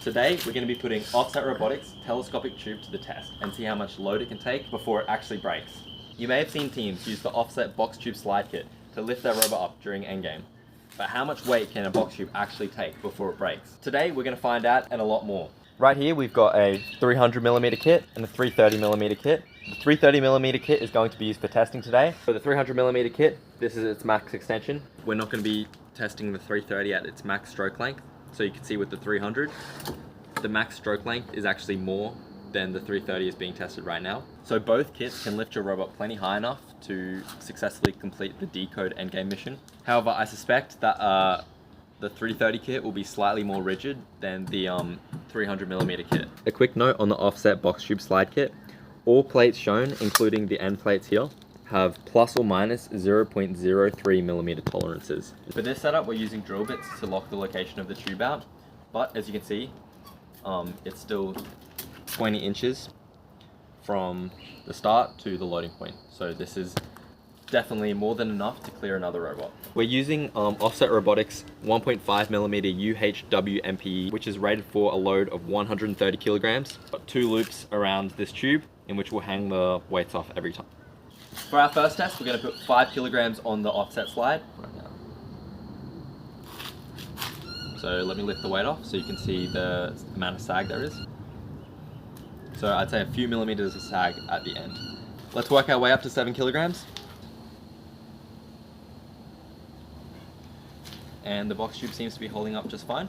Today, we're going to be putting Offset Robotics telescopic tube to the test and see how much load it can take before it actually breaks. You may have seen teams use the Offset box tube slide kit to lift their robot up during endgame. But how much weight can a box tube actually take before it breaks? Today, we're going to find out and a lot more. Right here, we've got a 300mm kit and a 330mm kit. The 330mm kit is going to be used for testing today. For the 300mm kit, this is its max extension. We're not going to be testing the 330 at its max stroke length. So you can see with the 300, the max stroke length is actually more than the 330 is being tested right now. So both kits can lift your robot plenty high enough to successfully complete the decode endgame mission. However, I suspect that the 330 kit will be slightly more rigid than the 300mm kit. A quick note on the Offset box tube slide kit. All plates shown, including the end plates here, have plus or minus 0.03mm tolerances. For this setup, we're using drill bits to lock the location of the tube out, but as you can see, it's still 20 inches from the start to the loading point. So this is definitely more than enough to clear another robot. We're using Offset Robotics 1.5mm UHW MPE, which is rated for a load of 130 kilograms. Got 2 loops around this tube in which we'll hang the weights off every time. For our first test, we're going to put 5 kilograms on the offset slide right now. So let me lift the weight off so you can see the amount of sag there is. So I'd say a few millimeters of sag at the end. Let's work our way up to 7 kilograms. And the box tube seems to be holding up just fine.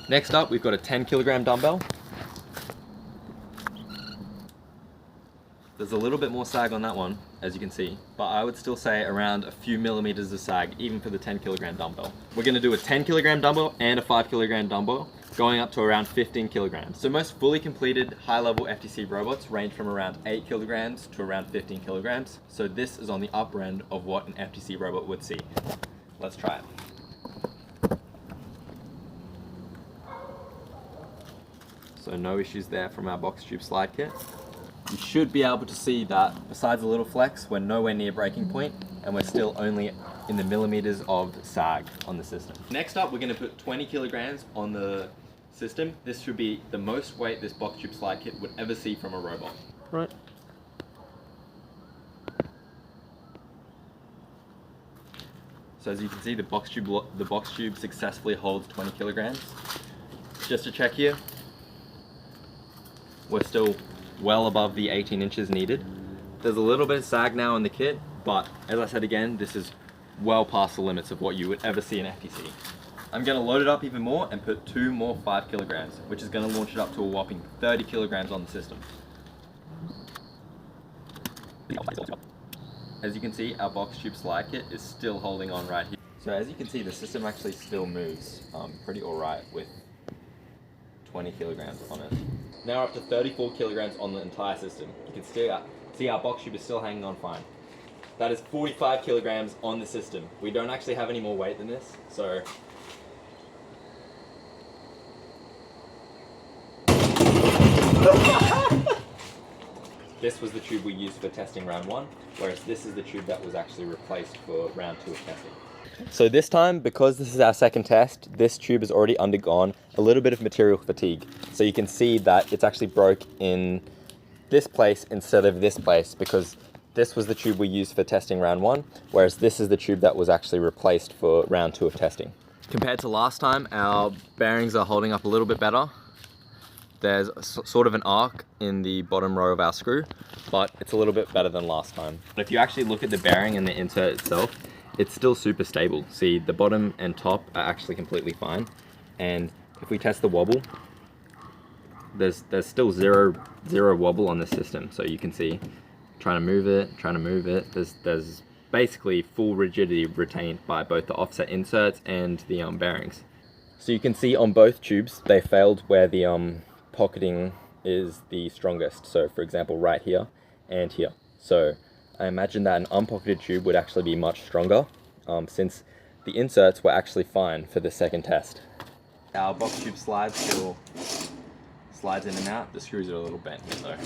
Next up, we've got a 10 kilogram dumbbell. There's a little bit more sag on that one, as you can see, but I would still say around a few millimeters of sag, even for the 10 kilogram dumbbell. We're going to do a 10 kilogram dumbbell and a 5 kilogram dumbbell, going up to around 15 kilograms. So most fully completed high-level FTC robots range from around 8 kilograms to around 15 kilograms. So this is on the upper end of what an FTC robot would see. Let's try it. So no issues there from our box tube slide kit. You should be able to see that besides a little flex, we're nowhere near breaking point and we're still only in the millimeters of sag on the system. Next up, we're going to put 20 kilograms on the system. This should be the most weight this box tube slide kit would ever see from a robot. Right. So as you can see, the box tube successfully holds 20 kilograms. Just to check here, we're still well above the 18 inches needed. There's a little bit of sag now in the kit, but as I said again, this is well past the limits of what you would ever see in FTC. I'm going to load it up even more and put 2 more 5 kilograms, which is going to launch it up to a whopping 30 kilograms on the system. As you can see, our box tube slide kit is still holding on right here. So as you can see, the system actually still moves pretty alright with 20 kilograms on it. Now we're up to 34 kilograms on the entire system. You can still see our box tube is still hanging on fine. That is 45 kilograms on the system. We don't actually have any more weight than this, so this was the tube we used for testing round 1, whereas this is the tube that was actually replaced for round 2 of testing. So this time, because this is our second test, this tube has already undergone a little bit of material fatigue. So you can see that it's actually broke in this place instead of this place, because this was the tube we used for testing round 1, whereas this is the tube that was actually replaced for round 2 of testing. Compared to last time, our bearings are holding up a little bit better. There's sort of an arc in the bottom row of our screw, but it's a little bit better than last time. But if you actually look at the bearing and the insert itself, it's still super stable. See, the bottom and top are actually completely fine. And if we test the wobble, there's still zero wobble on the system. So you can see, trying to move it, there's basically full rigidity retained by both the offset inserts and the bearings. So you can see on both tubes, they failed where the pocketing is the strongest. So for example, right here and here. So I imagine that an unpocketed tube would actually be much stronger, since the inserts were actually fine for the second test. Our box tube slides still slides in and out. The screws are a little bent though.